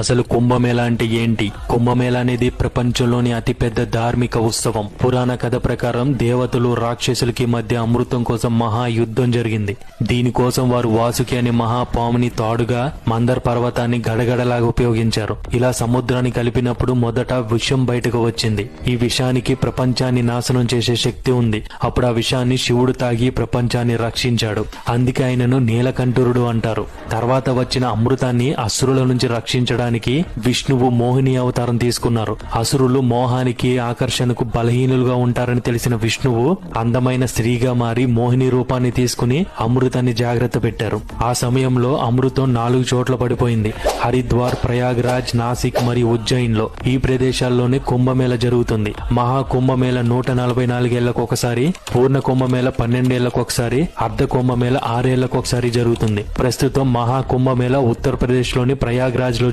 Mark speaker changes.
Speaker 1: అసలు కుంభమేళా అంటే ఏంటి? కుంభమేళా అనేది ప్రపంచంలోని అతిపెద్ద ధార్మిక ఉత్సవం. పురాణ కథ ప్రకారం దేవతలు రాక్షసులకి మధ్య అమృతం కోసం మహాయుద్ధం జరిగింది. దీనికోసం వారు వాసుకి అనే మహాపాముని తాడుగా మందర్ పర్వతాన్ని గడగడలాగా ఉపయోగించారు. ఇలా సముద్రాన్ని కలిపినప్పుడు మొదట విషం బయటకు వచ్చింది. ఈ విషానికి ప్రపంచాన్ని నాశనం చేసే శక్తి ఉంది. అప్పుడు ఆ విషాన్ని శివుడు తాగి ప్రపంచాన్ని రక్షించాడు. అందుకే ఆయనను నీలకంఠురుడు అంటారు. తర్వాత వచ్చిన అమృతాన్ని అసురుల నుంచి రక్షించడానికి విష్ణువు మోహిని అవతారం తీసుకున్నారు. అసురులు మోహానికి ఆకర్షణకు బలహీనులుగా ఉంటారని తెలిసిన విష్ణువు అందమైన స్త్రీగా మారి మోహిని రూపాన్ని తీసుకుని అమృతాన్ని జాగ్రత్త పెట్టారు. ఆ సమయంలో అమృతం 4 చోట్ల పడిపోయింది. హరిద్వార్, ప్రయాగ్రాజ్, నాసిక్ మరియు ఉజ్జయిన్ లో ఈ ప్రదేశాల్లోనే కుంభమేళ జరుగుతుంది. మహా కుంభమేళ 144 ఏళ్లకు ఒకసారి, పూర్ణ కుంభమేళ 12 ఏళ్లకు ఒకసారి, అర్ధ కుంభమేళ 6 ఏళ్లకు ఒకసారి జరుగుతుంది. ప్రస్తుతం మహా కుంభమేళ ఉత్తరప్రదేశ్ లోని ప్రయాగ్రాజ్ లో